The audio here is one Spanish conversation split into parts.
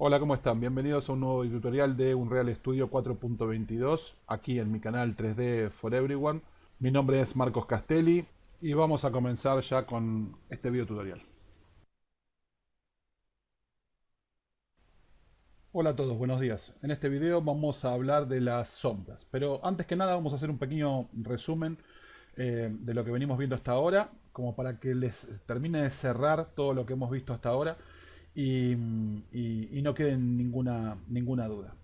Hola, ¿cómo están? Bienvenidos a un nuevo tutorial de Unreal Studio 4.22 aquí en mi canal 3D for Everyone. Mi nombre es Marcos Castelli y vamos a comenzar ya con este video tutorial. Hola a todos, buenos días. En este video vamos a hablar de las sombras, pero antes que nada vamos a hacer un pequeño resumen de lo que venimos viendo hasta ahora, como para que les termine de cerrar todo lo que hemos visto hasta ahora y no quede ninguna duda.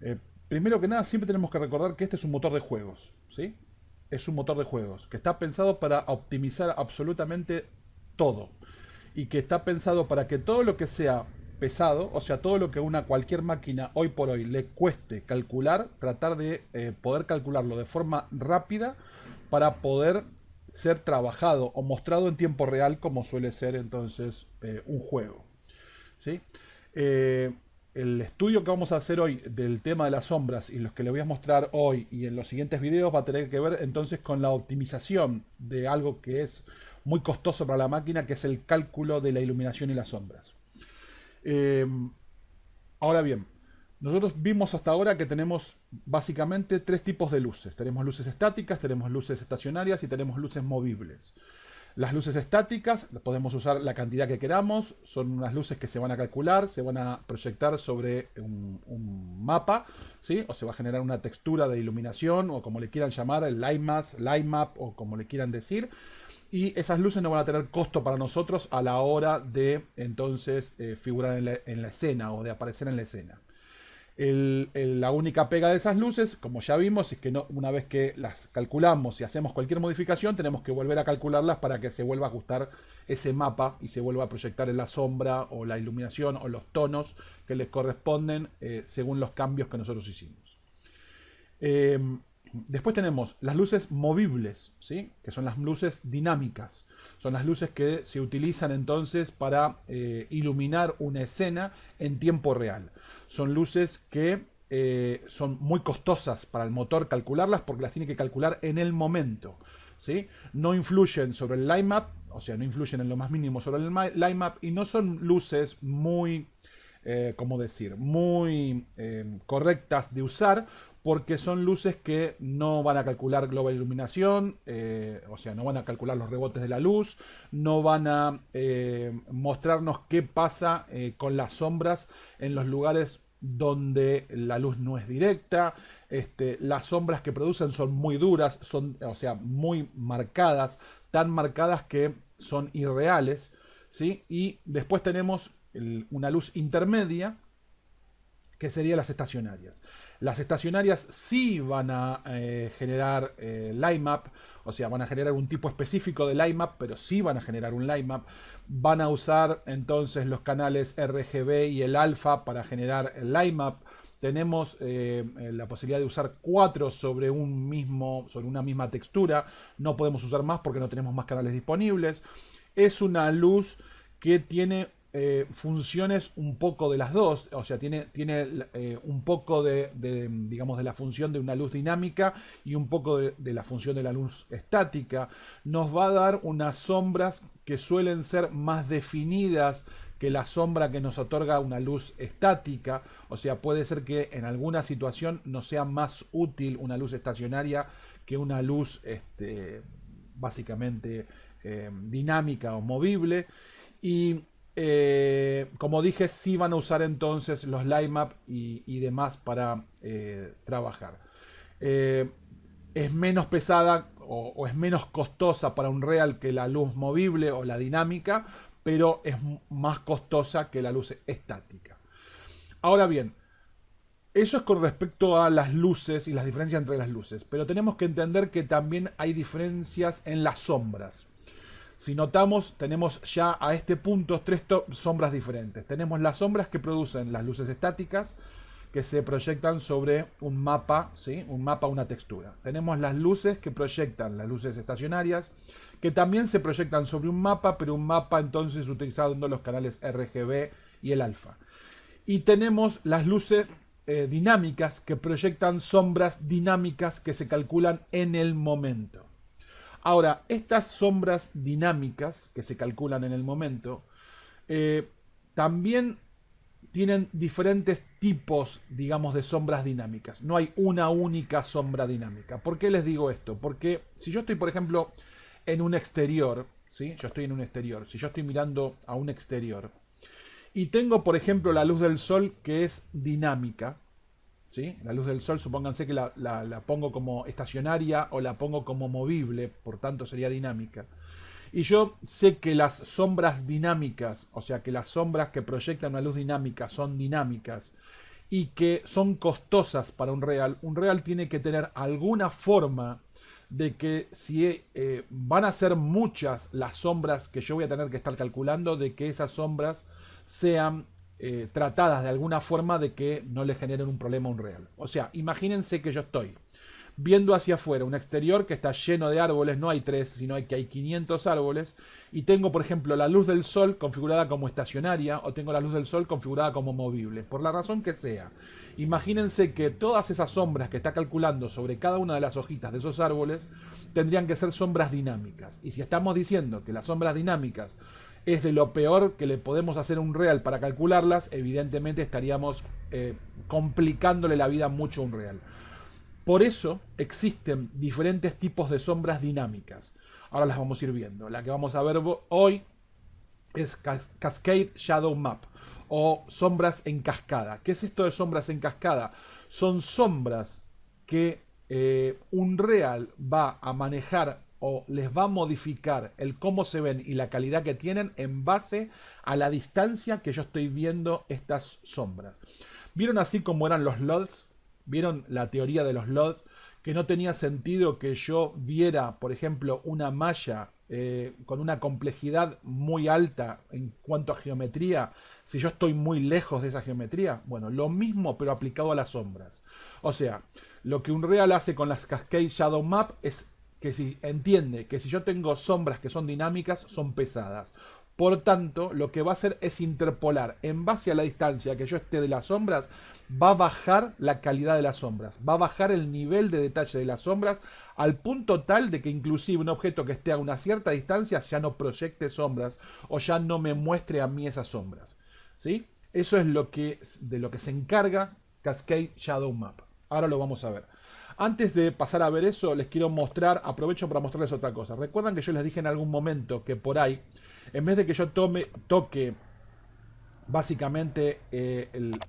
Eh, Primero que nada, siempre tenemos que recordar que este es un motor de juegos, ¿sí? Es un motor de juegos que está pensado para optimizar absolutamente todo y que está pensado para que todo lo que sea pesado, o sea, todo lo que a cualquier máquina hoy por hoy le cueste calcular, tratar de poder calcularlo de forma rápida para poder ser trabajado o mostrado en tiempo real como suele ser entonces un juego. ¿Sí? Eh, el estudio que vamos a hacer hoy del tema de las sombras y los que les voy a mostrar hoy y en los siguientes videos va a tener que ver entonces con la optimización de algo que es muy costoso para la máquina, que es el cálculo de la iluminación y las sombras. Eh, Ahora bien, nosotros vimos hasta ahora que tenemos básicamente tres tipos de luces. Tenemos luces estáticas, tenemos luces estacionarias y tenemos luces movibles. Las luces estáticas, podemos usar la cantidad que queramos, son unas luces que se van a calcular, se van a proyectar sobre un mapa, ¿sí? O se va a generar una textura de iluminación, o como le quieran llamar, el Lightmap, o como le quieran decir. Y esas luces no van a tener costo para nosotros a la hora de entonces figurar en la escena o de aparecer en la escena. La única pega de esas luces, como ya vimos, es que una vez que las calculamos y hacemos cualquier modificación, tenemos que volver a calcularlas para que se vuelva a ajustar ese mapa y se vuelva a proyectar en la sombra o la iluminación o los tonos que les corresponden según los cambios que nosotros hicimos. Eh, Después tenemos las luces movibles, ¿sí? Que son las luces dinámicas. Son las luces que se utilizan entonces para iluminar una escena en tiempo real. Son luces que son muy costosas para el motor calcularlas porque las tiene que calcular en el momento. ¿Sí? No influyen sobre el line map, o sea, no influyen en lo más mínimo sobre el line map y no son luces muy ¿cómo decir? Muy correctas de usar porque son luces que no van a calcular global iluminación, o sea, no van a calcular los rebotes de la luz, no van a mostrarnos qué pasa con las sombras en los lugares donde la luz no es directa. Las sombras que producen son muy duras, son, o sea, muy marcadas, tan marcadas que son irreales, ¿sí? Y después tenemos una luz intermedia, que serían las estacionarias. Las estacionarias sí van a generar lightmap, o sea, van a generar un tipo específico de lightmap, pero sí van a generar un lightmap. Van a usar entonces los canales RGB y el alfa para generar el lightmap. Tenemos la posibilidad de usar 4 sobre sobre una misma textura. No podemos usar más porque no tenemos más canales disponibles. Es una luz que tiene funciones un poco de las dos, o sea, tiene un poco digamos, de la función de una luz dinámica y un poco de la función de la luz estática. Nos va a dar unas sombras que suelen ser más definidas que la sombra que nos otorga una luz estática, o sea, puede ser que en alguna situación nos sea más útil una luz estacionaria que una luz básicamente dinámica o movible. Y como dije, sí van a usar entonces los Lightmap y demás para trabajar. Eh, es menos pesada o es menos costosa para un real que la luz movible o la dinámica, pero es más costosa que la luz estática. Ahora bien, eso es con respecto a las luces y las diferencias entre las luces, pero tenemos que entender que también hay diferencias en las sombras. Si notamos, tenemos ya a este punto tres sombras diferentes. Tenemos las sombras que producen las luces estáticas, que se proyectan sobre un mapa, ¿sí? Un mapa, una textura. Tenemos las luces que proyectan las luces estacionarias, que también se proyectan sobre un mapa, pero un mapa entonces utilizando los canales RGB y el alfa. Y tenemos las luces dinámicas que proyectan sombras dinámicas que se calculan en el momento. Ahora, estas sombras dinámicas que se calculan en el momento, también tienen diferentes tipos, digamos, de sombras dinámicas. No hay una única sombra dinámica. ¿Por qué les digo esto? Porque si yo estoy, por ejemplo, en un exterior, ¿sí? Yo estoy en un exterior. Si yo estoy mirando a un exterior y tengo, por ejemplo, la luz del sol que es dinámica, ¿sí? La luz del sol, supónganse que la pongo como estacionaria o la pongo como movible, por tanto sería dinámica. Y yo sé que las sombras dinámicas, o sea que las sombras que proyectan una luz dinámica son dinámicas y que son costosas para un real tiene que tener alguna forma de que si van a ser muchas las sombras que yo voy a tener que estar calculando, de que esas sombras sean tratadas de alguna forma de que no le generen un problema a un real. O sea, imagínense que yo estoy viendo hacia afuera un exterior que está lleno de árboles, no hay 3, sino que hay 500 árboles, y tengo, por ejemplo, la luz del sol configurada como estacionaria o tengo la luz del sol configurada como movible, por la razón que sea. Imagínense que todas esas sombras que está calculando sobre cada una de las hojitas de esos árboles tendrían que ser sombras dinámicas. Y si estamos diciendo que las sombras dinámicas es de lo peor que le podemos hacer a un real para calcularlas, evidentemente estaríamos complicándole la vida mucho a un real. Por eso existen diferentes tipos de sombras dinámicas. Ahora las vamos a ir viendo. La que vamos a ver hoy es Cascade Shadow Map o sombras en cascada. ¿Qué es esto de sombras en cascada? Son sombras que un real va a manejar o les va a modificar el cómo se ven y la calidad que tienen en base a la distancia que yo estoy viendo estas sombras. ¿Vieron así como eran los LODs? ¿Vieron la teoría de los LOD? Que no tenía sentido que yo viera, por ejemplo, una malla con una complejidad muy alta en cuanto a geometría, si yo estoy muy lejos de esa geometría. Bueno, lo mismo pero aplicado a las sombras. O sea, lo que un real hace con las Cascade Shadow Map es que si entiende que si yo tengo sombras que son dinámicas, son pesadas. Por tanto, lo que va a hacer es interpolar en base a la distancia que yo esté de las sombras, va a bajar la calidad de las sombras, va a bajar el nivel de detalle de las sombras al punto tal de que inclusive un objeto que esté a una cierta distancia ya no proyecte sombras o ya no me muestre a mí esas sombras. ¿Sí? Eso es de lo que se encarga Cascade Shadow Map. Ahora lo vamos a ver. Antes de pasar a ver eso, les quiero mostrar, aprovecho para mostrarles otra cosa. Recuerdan que yo les dije en algún momento que por ahí, en vez de que yo toque básicamente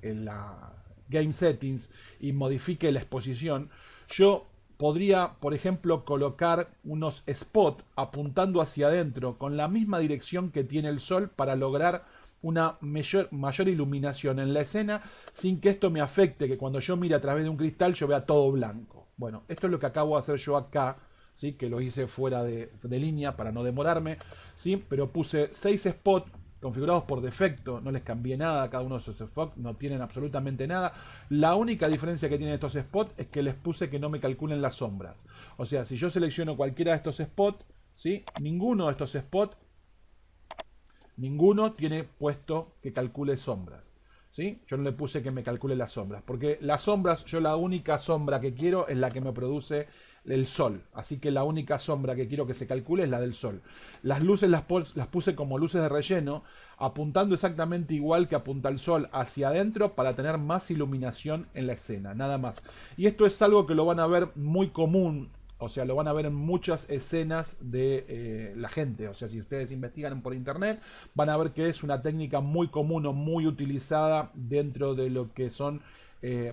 la Game Settings y modifique la exposición, yo podría, por ejemplo, colocar unos spots apuntando hacia adentro con la misma dirección que tiene el sol para lograr una mayor iluminación en la escena sin que esto me afecte, que cuando yo mire a través de un cristal yo vea todo blanco. Bueno, esto es lo que acabo de hacer yo acá, ¿sí? Que lo hice fuera de línea para no demorarme, ¿sí? Pero puse 6 spots configurados por defecto, no les cambié nada, cada uno de esos spots no tienen absolutamente nada. La única diferencia que tienen estos spots es que les puse que no me calculen las sombras. O sea, si yo selecciono cualquiera de estos spots, ¿sí? Ninguno de estos spots, ninguno tiene puesto que calcule sombras. ¿Sí? Yo no le puse que me calcule las sombras, porque las sombras, yo la única sombra que quiero es la que me produce el sol, así que la única sombra que quiero que se calcule es la del sol. Las luces las puse como luces de relleno, apuntando exactamente igual que apunta el sol hacia adentro para tener más iluminación en la escena, nada más. Y esto es algo que lo van a ver muy común. O sea, lo van a ver en muchas escenas de la gente. O sea, si ustedes investigan por internet, van a ver que es una técnica muy común o muy utilizada dentro de lo que son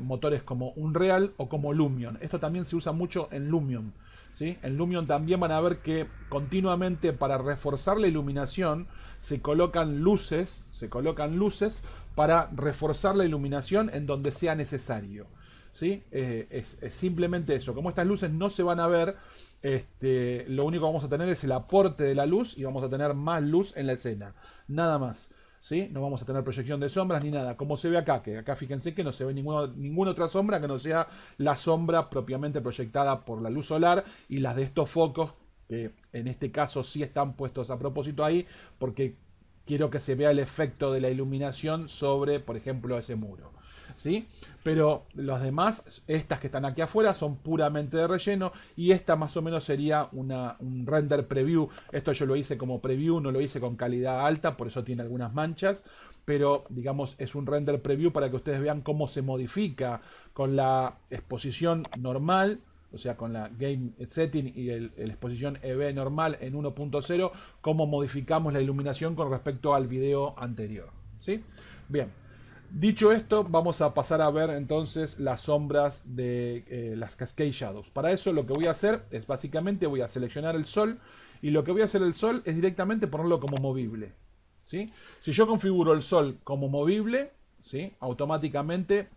motores como Unreal o como Lumion. Esto también se usa mucho en Lumion, ¿sí? En Lumion también van a ver que continuamente para reforzar la iluminación se colocan luces para reforzar la iluminación en donde sea necesario. ¿Sí? Es simplemente eso. Como estas luces no se van a ver, lo único que vamos a tener es el aporte de la luz y vamos a tener más luz en la escena. Nada más. ¿Sí? No vamos a tener proyección de sombras ni nada. Como se ve acá, que acá fíjense que no se ve ninguna otra sombra que no sea la sombra propiamente proyectada por la luz solar y las de estos focos, que en este caso sí están puestos a propósito ahí, porque quiero que se vea el efecto de la iluminación sobre, por ejemplo, ese muro. ¿Sí? Pero los demás, estas que están aquí afuera, son puramente de relleno. Y esta más o menos sería un render preview. Esto yo lo hice como preview, no lo hice con calidad alta, por eso tiene algunas manchas. pero digamos es un render preview para que ustedes vean cómo se modifica con la exposición normal, o sea, con la Game Setting y el exposición EV normal en 1.0, cómo modificamos la iluminación con respecto al video anterior, ¿sí? Bien. Dicho esto, vamos a pasar a ver entonces las sombras de las Cascade Shadows. Para eso lo que voy a hacer es básicamente voy a seleccionar el sol y lo que voy a hacer el sol es directamente ponerlo como movible, ¿sí? Si yo configuro el sol como movible, ¿sí? Automáticamente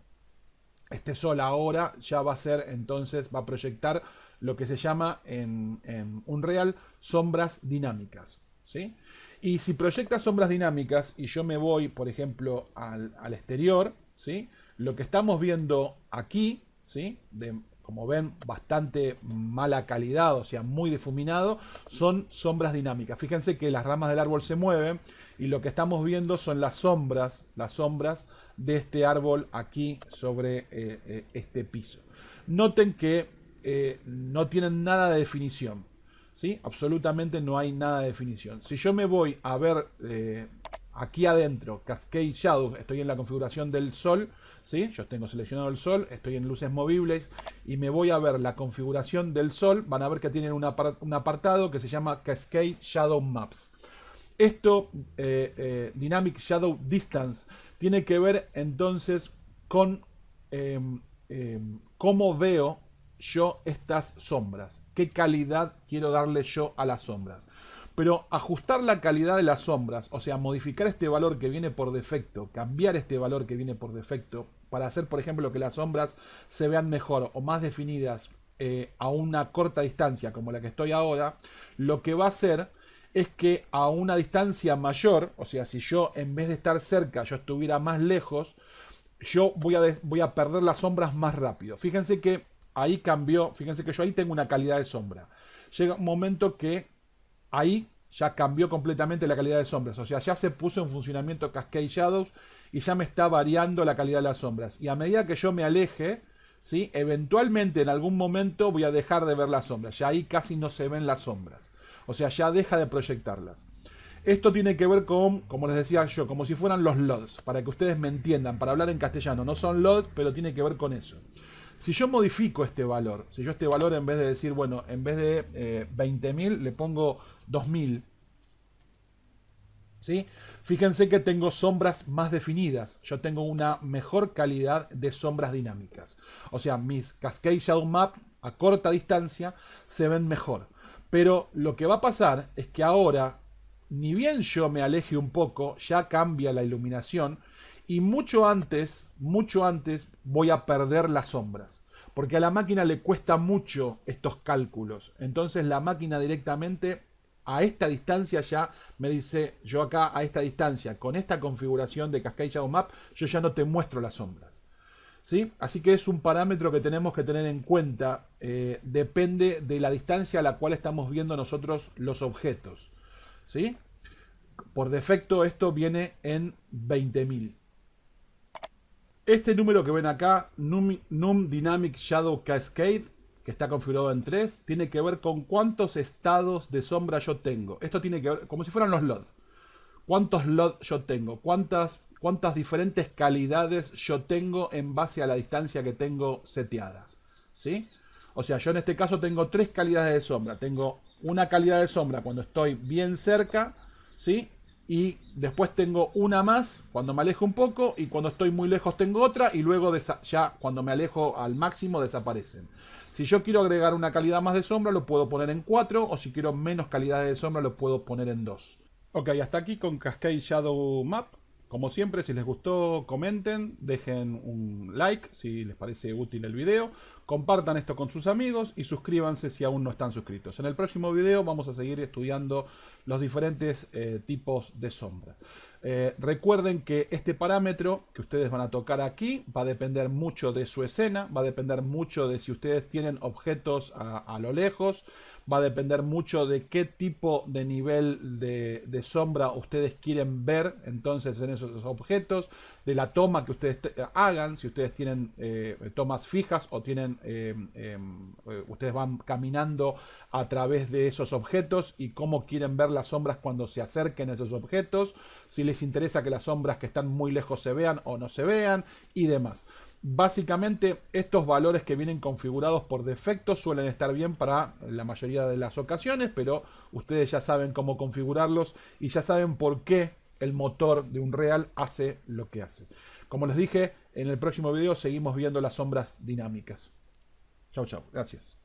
este sol ahora ya va a ser, entonces va a proyectar lo que se llama en Unreal sombras dinámicas, ¿sí? Y si proyecta sombras dinámicas y yo me voy, por ejemplo, al exterior, ¿sí? Lo que estamos viendo aquí, ¿sí? Como ven, bastante mala calidad, o sea, muy difuminado, son sombras dinámicas. Fíjense que las ramas del árbol se mueven y lo que estamos viendo son las sombras de este árbol aquí sobre este piso. Noten que no tienen nada de definición, ¿sí? Absolutamente no hay nada de definición. Si yo me voy a ver aquí adentro, Cascade Shadow, estoy en la configuración del sol, ¿sí? Yo tengo seleccionado el sol, estoy en luces movibles y me voy a ver la configuración del sol, van a ver que tienen un apartado que se llama Cascade Shadow Maps. Esto, Dynamic Shadow Distance, tiene que ver entonces con cómo veo yo estas sombras, qué calidad quiero darle yo a las sombras. Pero ajustar la calidad de las sombras, o sea, modificar este valor que viene por defecto, cambiar este valor que viene por defecto, para hacer, por ejemplo, que las sombras se vean mejor o más definidas a una corta distancia, como la que estoy ahora, lo que va a hacer es que a una distancia mayor, o sea, si yo en vez de estar cerca, yo estuviera más lejos, yo voy a perder las sombras más rápido. Fíjense que ahí cambió, fíjense que yo ahí tengo una calidad de sombra. Llega un momento que ahí ya cambió completamente la calidad de sombras. O sea, ya se puso en funcionamiento Cascade Shadows y ya me está variando la calidad de las sombras. Y a medida que yo me aleje, ¿sí? Eventualmente en algún momento voy a dejar de ver las sombras. Ya ahí casi no se ven las sombras. O sea, ya deja de proyectarlas. Esto tiene que ver con, como les decía yo, como si fueran los LODs, para que ustedes me entiendan, para hablar en castellano. No son LODs, pero tiene que ver con eso. Si yo modifico este valor, si yo este valor en vez de decir, bueno, en vez de 20.000 le pongo 2.000, ¿sí? Fíjense que tengo sombras más definidas. Yo tengo una mejor calidad de sombras dinámicas. O sea, mis Cascade Shadow Map a corta distancia se ven mejor. Pero lo que va a pasar es que ahora, ni bien yo me aleje un poco, ya cambia la iluminación y mucho antes voy a perder las sombras. Porque a la máquina le cuesta mucho estos cálculos. Entonces la máquina directamente a esta distancia ya me dice, yo acá a esta distancia, con esta configuración de Cascade Shadow Map, yo ya no te muestro las sombras. ¿Sí? Así que es un parámetro que tenemos que tener en cuenta. Depende de la distancia a la cual estamos viendo nosotros los objetos. ¿Sí? Por defecto esto viene en 20.000. Este número que ven acá, Num Dynamic Shadow Cascade, que está configurado en 3, tiene que ver con cuántos estados de sombra yo tengo. Esto tiene que ver, como si fueran los LOD. ¿Cuántos LOD yo tengo? ¿Cuántas diferentes calidades yo tengo en base a la distancia que tengo seteada? ¿Sí? O sea, yo en este caso tengo 3 calidades de sombra. Tengo una calidad de sombra cuando estoy bien cerca, ¿sí? Y después tengo una más cuando me alejo un poco, y cuando estoy muy lejos tengo otra, y luego ya cuando me alejo al máximo desaparecen. Si yo quiero agregar una calidad más de sombra lo puedo poner en 4, o si quiero menos calidad de sombra lo puedo poner en 2. Ok, hasta aquí con Cascade Shadow Map. Como siempre, si les gustó, comenten, dejen un like si les parece útil el video, compartan esto con sus amigos y suscríbanse si aún no están suscritos. En el próximo video vamos a seguir estudiando los diferentes tipos de sombra. Recuerden que este parámetro que ustedes van a tocar aquí va a depender mucho de su escena, va a depender mucho de si ustedes tienen objetos a lo lejos, va a depender mucho de qué tipo de nivel de sombra ustedes quieren ver entonces en esos objetos, de la toma que ustedes hagan, si ustedes tienen tomas fijas o tienen ustedes van caminando a través de esos objetos y cómo quieren ver las sombras cuando se acerquen a esos objetos, si les interesa que las sombras que están muy lejos se vean o no se vean y demás. Básicamente estos valores que vienen configurados por defecto suelen estar bien para la mayoría de las ocasiones, pero ustedes ya saben cómo configurarlos y ya saben por qué el motor de Unreal hace lo que hace. Como les dije, en el próximo video seguimos viendo las sombras dinámicas. Chau, chau. Gracias.